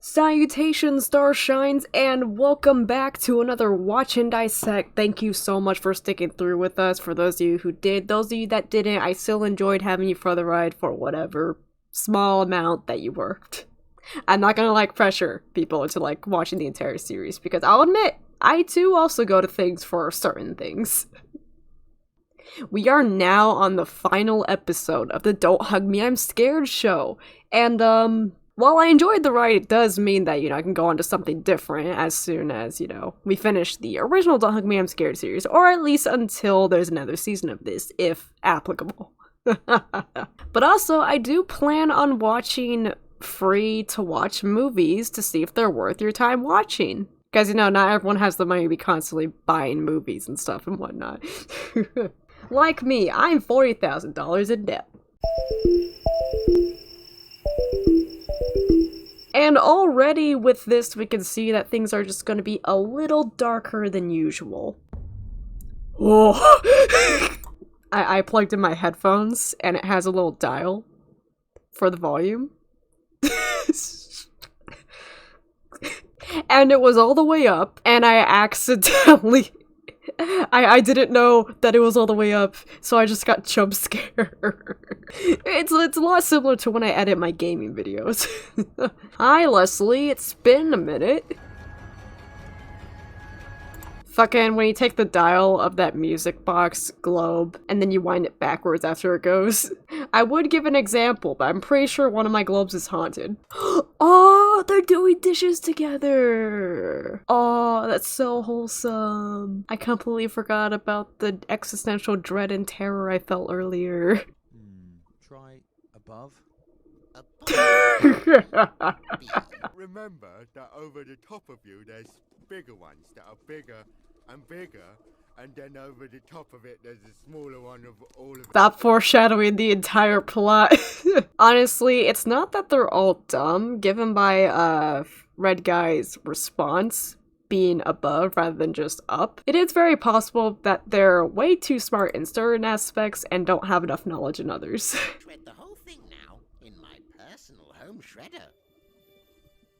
Salutations, Starshines, and welcome back to another Watch and Dissect. Thank you so much for sticking through with us. For those of you who did, those of you that didn't, I still enjoyed having you for the ride for whatever small amount that you worked. I'm not gonna pressure people into watching the entire series because I'll admit, I too also go to things for certain things. We are now on the final episode of the Don't Hug Me, I'm Scared show, and while I enjoyed the ride, it does mean that, I can go on to something different as soon as, we finish the original Don't Hug Me, I'm Scared series, or at least until there's another season of this, if applicable. But also, I do plan on watching free-to-watch movies to see if they're worth your time watching. Because, not everyone has the money to be constantly buying movies and stuff and whatnot. Like me, I'm $40,000 in debt. And already with this, we can see that things are just going to be a little darker than usual. Oh. I plugged in my headphones, and it has a little dial for the volume. And it was all the way up, and I accidentally... I didn't know that it was all the way up, so I just got jump scared. It's a lot similar to when I edit my gaming videos. Hi, Leslie, it's been a minute. Fucking when you take the dial of that music box globe, and then you wind it backwards after it goes. I would give an example, but I'm pretty sure one of my globes is haunted. Oh, they're doing dishes together! Oh, that's so wholesome. I completely forgot about the existential dread and terror I felt earlier. Try above. Remember that over the top of you there's bigger ones that are bigger and bigger, and then over the top of it there's a smaller one of all of Stop foreshadowing the entire plot. Honestly, it's not that they're all dumb, given by Red Guy's response being above rather than just up. It is very possible that they're way too smart in certain aspects and don't have enough knowledge in others. Shred the whole thing now in my personal home shredder.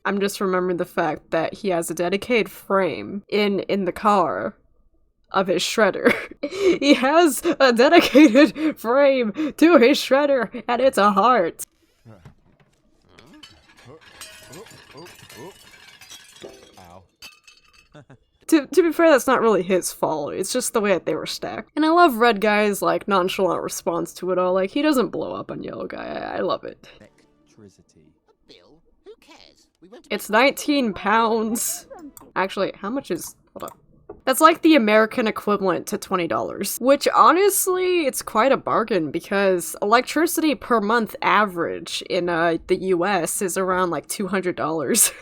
I'm just remembering the fact that he has a dedicated frame in the car of his shredder. He has a dedicated frame to his shredder, and it's a heart. Ow. To be fair, that's not really his fault. It's just the way that they were stacked. And I love Red Guy's nonchalant response to it all. He doesn't blow up on Yellow Guy. I love it. Electricity. A bill? Who cares? We went to It's 19 pounds. Actually, how much is... Hold up. That's like the American equivalent to $20. Which, honestly, it's quite a bargain because electricity per month average in the US is around $200.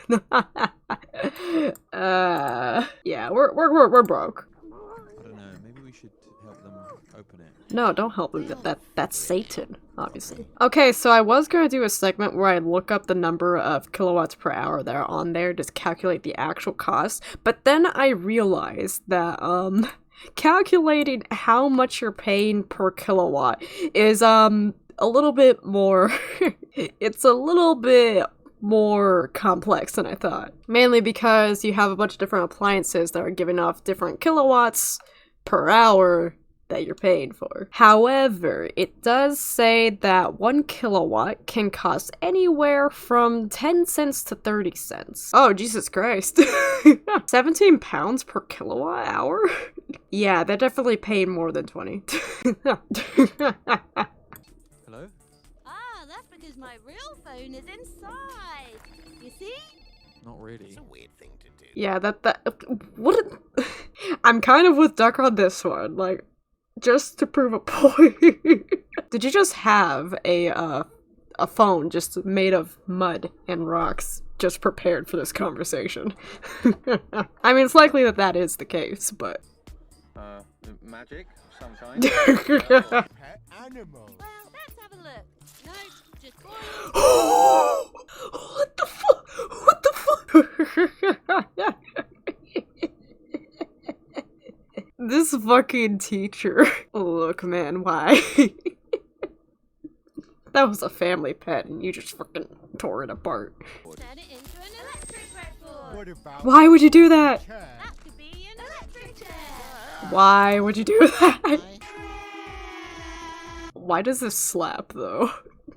Yeah, we're broke. I don't know, maybe we should help them open it. No, don't help them. That's Satan, obviously. Okay, so I was gonna do a segment where I look up the number of kilowatts per hour that are on there, just calculate the actual cost, but then I realized that, calculating how much you're paying per kilowatt is, a little bit more, it's a little bit more complex than I thought. Mainly because you have a bunch of different appliances that are giving off different kilowatts per hour that you're paying for. However, it does say that 1 kilowatt can cost anywhere from 10 cents to 30 cents. Oh, Jesus Christ. 17 pounds per kilowatt hour? Yeah, they're definitely paying more than 20. Hello? Ah, that's because my real phone is inside. You see? Not really. It's a weird thing to do. Yeah, I'm kind of with Duck on this one, just to prove a point. Did you just have a phone just made of mud and rocks just prepared for this conversation? I mean, it's likely that is the case, but... Magic of some kind? pet animal. Well, let's have a look. No, just boys. What the fuck? What the fuck? This fucking teacher. Look, man, why? That was a family pet and you just fucking tore it apart. Turn it into an What about Why would you do that? chair? That could be an electric chair. Why would you do that? I... Why does this slap though?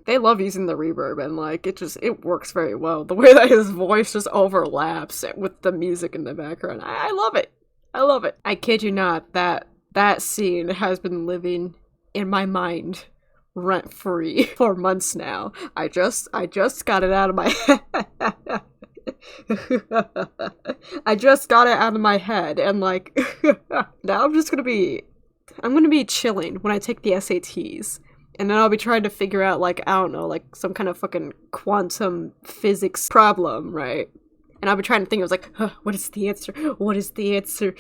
They love using the reverb and like it works very well. The way that his voice just overlaps with the music in the background. I love it. I love it. I kid you not, that scene has been living in my mind rent free for months now. I just got it out of my head. I just got it out of my head and like now I'm gonna be chilling when I take the SATs. And then I'll be trying to figure out, like, I don't know, like, some kind of fucking quantum physics problem, right? And I'll be trying to think, I was like, huh, what is the answer? What is the answer?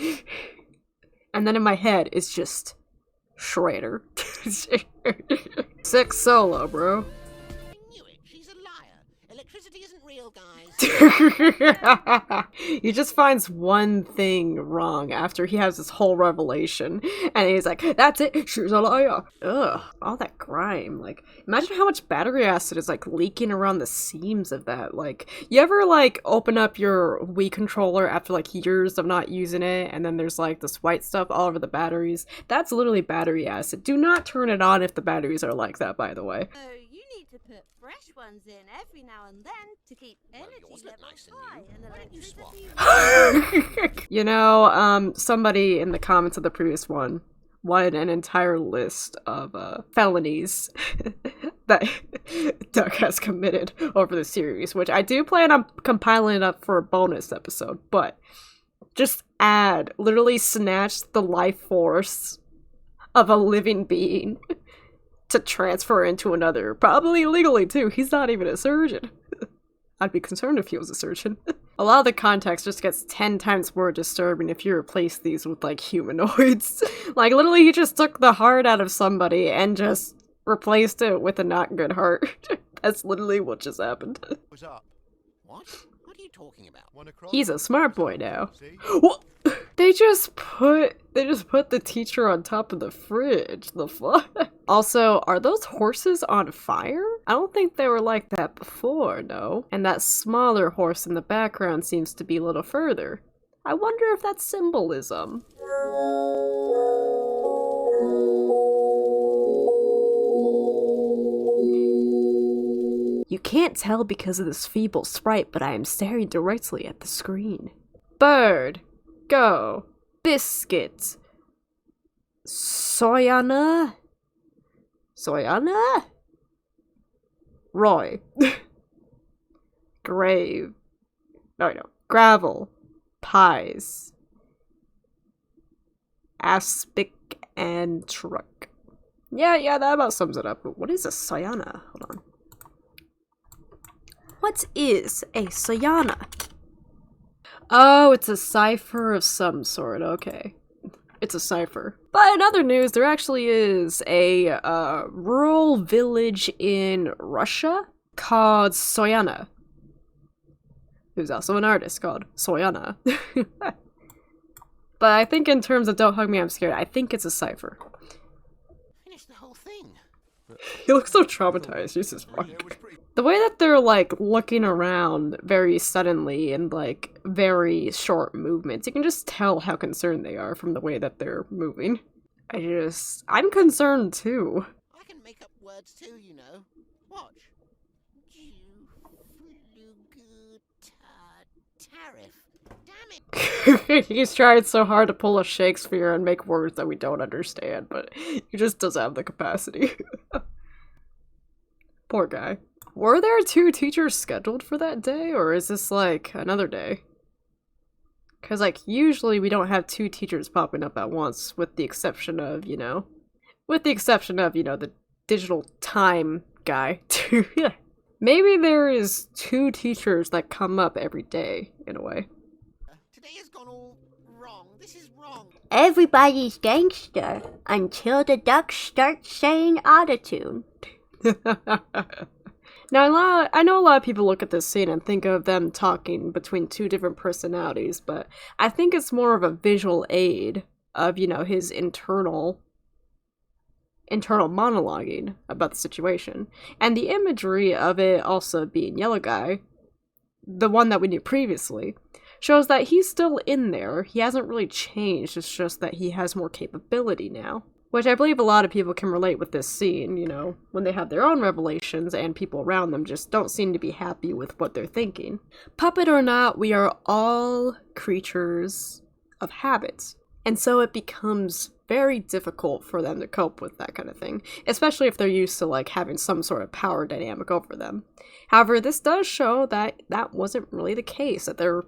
And then in my head, it's just Schrader. Sick solo, bro. I knew it. She's a liar. Electricity isn't real, guys. He just finds one thing wrong after he has this whole revelation, and he's like, that's it, she's a liar. Ugh, all that grime. Like, imagine how much battery acid is like leaking around the seams of that. Like, you ever like open up your Wii controller after like years of not using it, and then there's like this white stuff all over the batteries? That's literally battery acid. Do not turn it on if the batteries are like that, by the way. So you need to put fresh ones in every now and then to keep energy yours look levels nice and high new. and Why don't you swap? electricity. You know, somebody in the comments of the previous one wanted an entire list of felonies that Doug has committed over the series, which I do plan on compiling it up for a bonus episode, but just add, literally snatch the life force of a living being to transfer into another, probably illegally too. He's not even a surgeon. I'd be concerned if he was a surgeon. A lot of the context just gets 10 times more disturbing if you replace these with, like, humanoids. Like, literally, he just took the heart out of somebody and just replaced it with a not good heart. That's literally what just happened. What's up? What? What are you talking about? Wanna cry? He's a smart boy now. See? What? They just put the teacher on top of the fridge. The fuck? Also, are those horses on fire? I don't think they were like that before, no. And that smaller horse in the background seems to be a little further. I wonder if that's symbolism. You can't tell because of this feeble sprite, but I am staring directly at the screen. Bird. Go. Biscuit. Soyana? Soyana? Roy. Grave. No. Gravel. Pies. Aspic and truck. Yeah, that about sums it up. But what is a Soyana? Hold on. What is a Soyana? Oh, it's a cipher of some sort. Okay. It's a cipher. But in other news, there actually is a rural village in Russia called Soyana. Who's also an artist called Soyana. But I think in terms of Don't Hug Me, I'm Scared, I think it's a cipher. Finish the whole thing. He looks so traumatized, Jesus fuck. The way that they're, like, looking around very suddenly in, like, very short movements, you can just tell how concerned they are from the way that they're moving. I'm concerned, too. I can make up words too, you know. Watch. Tariff. Damn it. He's trying so hard to pull a Shakespeare and make words that we don't understand, but he just doesn't have the capacity. Poor guy. Were there 2 teachers scheduled for that day, or is this, like, another day? Because, like, usually we don't have 2 teachers popping up at once, with the exception of, the digital time guy. Maybe there is 2 teachers that come up every day, in a way. Today has gone all wrong. This is wrong. Everybody's gangster until the ducks start saying autotune. Now, I know a lot of people look at this scene and think of them talking between 2 different personalities, but I think it's more of a visual aid of, his internal monologuing about the situation. And the imagery of it also being Yellow Guy, the one that we knew previously, shows that he's still in there. He hasn't really changed, it's just that he has more capability now. Which I believe a lot of people can relate with this scene, you know, when they have their own revelations and people around them just don't seem to be happy with what they're thinking. Puppet or not, we are all creatures of habits. And so it becomes very difficult for them to cope with that kind of thing, especially if they're used to like having some sort of power dynamic over them. However, this does show that that wasn't really the case, that there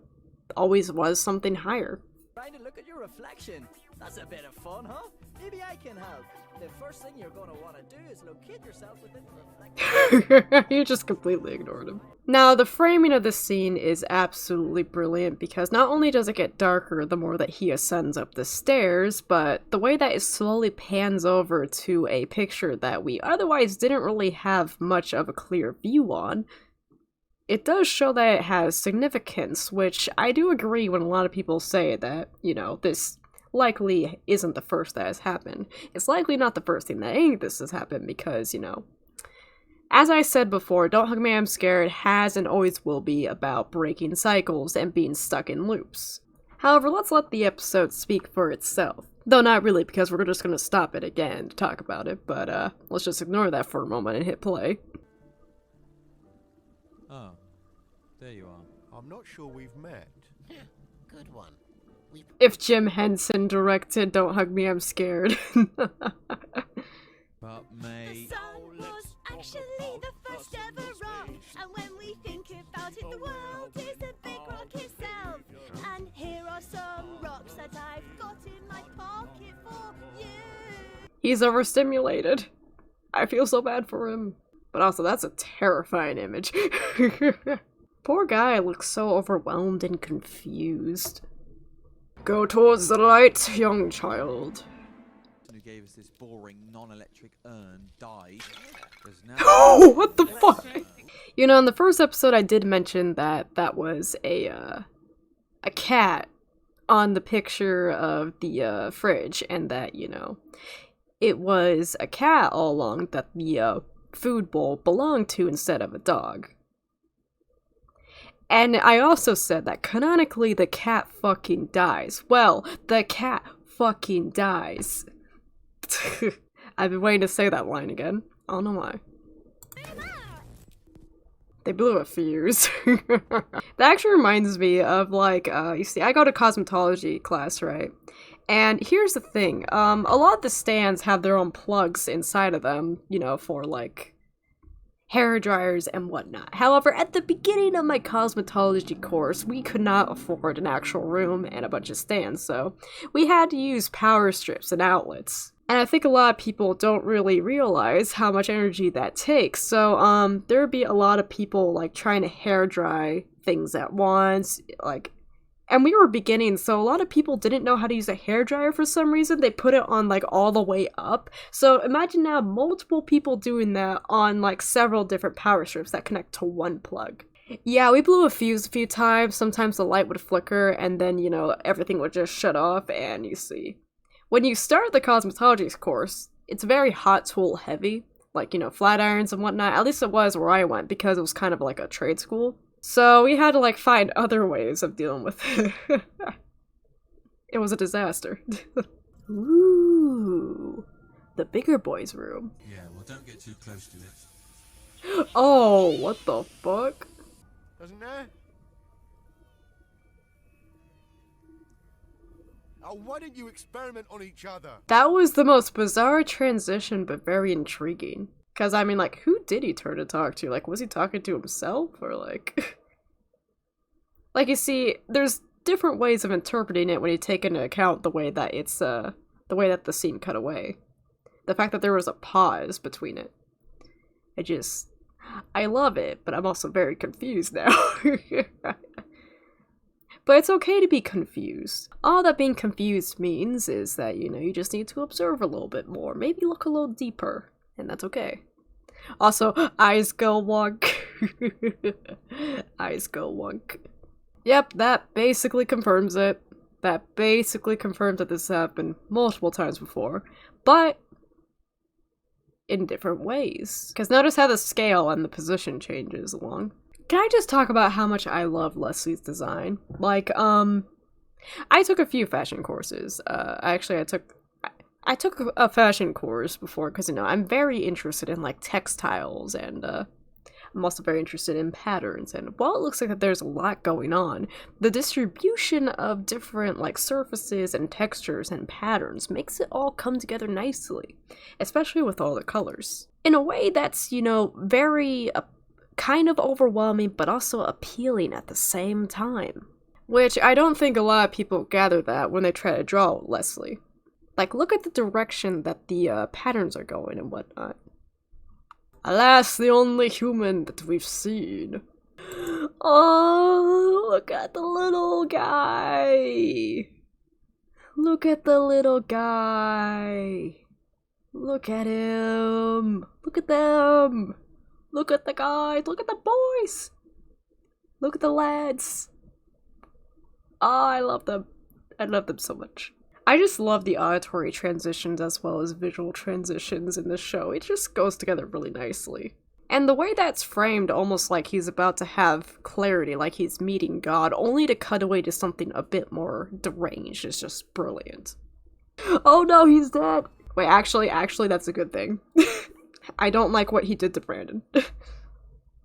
always was something higher. Trying to look at your reflection. That's a bit of fun, huh? Maybe I can help. The first thing you're gonna want to do is locate yourself within the reflection. You just completely ignored him. Now, the framing of this scene is absolutely brilliant because not only does it get darker the more that he ascends up the stairs, but the way that it slowly pans over to a picture that we otherwise didn't really have much of a clear view on, it does show that it has significance, which I do agree when a lot of people say that, you know, this likely isn't the first that has happened. It's likely not the first thing that any of this has happened because, you know, as I said before, Don't Hug Me, I'm Scared has and always will be about breaking cycles and being stuck in loops. However, let's let the episode speak for itself. Though not really, because we're just going to stop it again to talk about it, but let's just ignore that for a moment and hit play. Oh, there you are. I'm not sure we've met. Good one. If Jim Henson directed Don't Hug Me, I'm Scared. But mate, The sun was actually the first ever rock, and when we think about it, the world is a big rock itself. And here are some rocks that I've got in my pocket for you. He's overstimulated. I feel so bad for him. But also, that's a terrifying image. Poor guy looks so overwhelmed and confused. Go towards the light, young child. who gave us this boring non-electric urn died. There's now Oh, what the fuck? You know, in the first episode, I did mention that that was a cat on the picture of the fridge, and that, you know, it was a cat all along that the food bowl belonged to instead of a dog. And I also said that canonically the cat fucking dies. Well, the cat fucking dies. I've been waiting to say that line again. I don't know why. They blew a fuse. That actually reminds me of, like, you see, I go to cosmetology class, right? And here's the thing, a lot of the stands have their own plugs inside of them, you know, for, like, hair dryers and whatnot. However, at the beginning of my cosmetology course, we could not afford an actual room and a bunch of stands, so we had to use power strips and outlets. And I think a lot of people don't really realize how much energy that takes. So, there would be a lot of people, like, trying to hair dry things at once, like, and we were beginning, so a lot of people didn't know how to use a hairdryer for some reason. They put it on, like, all the way up. So imagine now multiple people doing that on, like, several different power strips that connect to one plug. Yeah, we blew a fuse a few times. Sometimes the light would flicker, and then, you know, everything would just shut off, and you see. When you start the cosmetology course, it's very hot tool heavy. Like, you know, flat irons and whatnot. At least it was where I went, because it was kind of like a trade school. So we had to, like, find other ways of dealing with it. It was a disaster. Ooh, the bigger boys' room. Yeah, well, don't get too close to it. Oh, what the fuck? Doesn't there? Oh, why didn't you experiment on each other? That was the most bizarre transition, but very intriguing. Because, I mean, like, who did he turn to talk to? Like, was he talking to himself? Or, like... Like, you see, there's different ways of interpreting it when you take into account the way that it's, the way that the scene cut away. The fact that there was a pause between it. I love it, but I'm also very confused now. But it's okay to be confused. All that being confused means is that, you know, you just need to observe a little bit more. Maybe look a little deeper. And that's okay. Also, eyes go wonk. Eyes go wonk. Yep, that basically confirms it. That basically confirms that this happened multiple times before. But in different ways. Because notice how the scale and the position changes along. Can I just talk about how much I love Leslie's design? Like, I took a few fashion courses. I took a fashion course before because, you know, I'm very interested in, like, textiles, and I'm also very interested in patterns. And while it looks like that there's a lot going on, the distribution of different, like, surfaces and textures and patterns makes it all come together nicely, especially with all the colors. In a way that's, you know, very kind of overwhelming, but also appealing at the same time. Which I don't think a lot of people gather that when they try to draw Leslie. Like, look at the direction that the patterns are going and whatnot. Alas, the only human that we've seen. Oh, look at the little guy. Look at the little guy. Look at him. Look at them. Look at the guys. Look at the boys. Look at the lads. Oh, I love them. I love them so much. I just love the auditory transitions as well as visual transitions in this show. It just goes together really nicely. And the way that's framed, almost like he's about to have clarity, like he's meeting God, only to cut away to something a bit more deranged, is just brilliant. Oh no, he's dead! Wait, actually, that's a good thing. I don't like what he did to Brandon.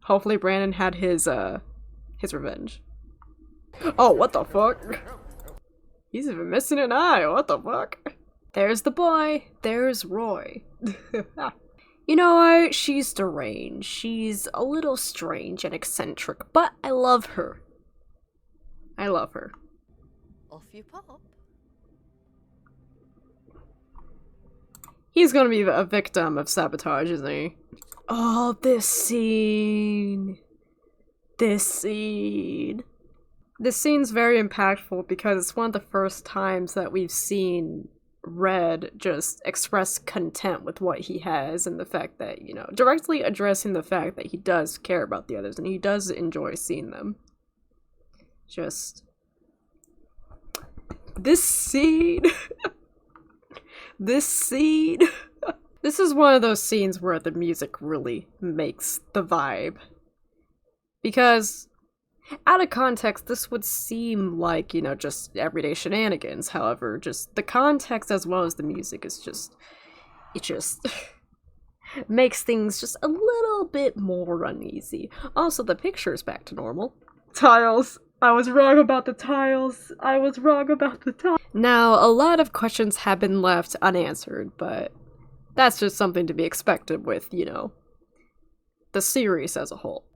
Hopefully Brandon had his revenge. Oh, what the fuck? He's even missing an eye, what the fuck? There's the boy, there's Roy. You know what? She's deranged. She's a little strange and eccentric, but I love her. I love her. Off you pop. He's gonna be a victim of sabotage, isn't he? Oh, this scene. This scene's very impactful because it's one of the first times that we've seen Red just express content with what he has, and the fact that, you know, directly addressing the fact that he does care about the others and he does enjoy seeing them. Just this scene. This scene. This is one of those scenes where the music really makes the vibe. Because out of context, this would seem like, you know, just everyday shenanigans. However, just the context as well as the music is just, it just makes things just a little bit more uneasy. Also, the picture's back to normal. Tiles. I was wrong about the tiles. I was wrong about the tiles. Now, a lot of questions have been left unanswered, but that's just something to be expected with, you know, the series as a whole.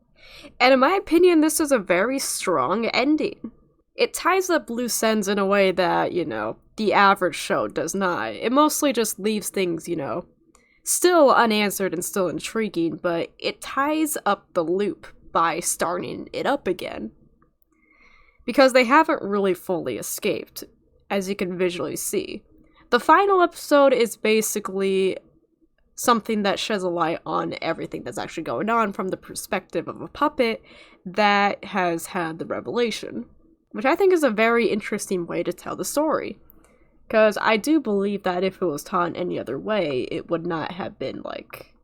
And in my opinion, this is a very strong ending. It ties up loose ends in a way that, you know, the average show does not. It mostly just leaves things, you know, still unanswered and still intriguing, but it ties up the loop by starting it up again. Because they haven't really fully escaped, as you can visually see. The final episode is basically something that sheds a light on everything that's actually going on from the perspective of a puppet that has had the revelation. Which I think is a very interesting way to tell the story. Because I do believe that if it was taught in any other way, it would not have been, like,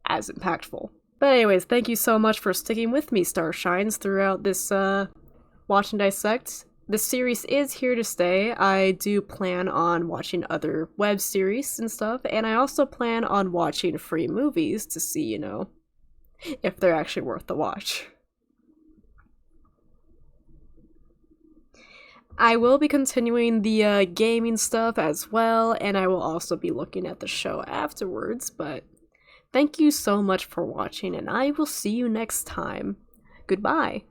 as impactful. But anyways, thank you so much for sticking with me, Starshines, throughout this, Watch and Dissect. The series is here to stay. I do plan on watching other web series and stuff, and I also plan on watching free movies to see, you know, if they're actually worth the watch. I will be continuing the gaming stuff as well, and I will also be looking at the show afterwards, but thank you so much for watching, and I will see you next time. Goodbye.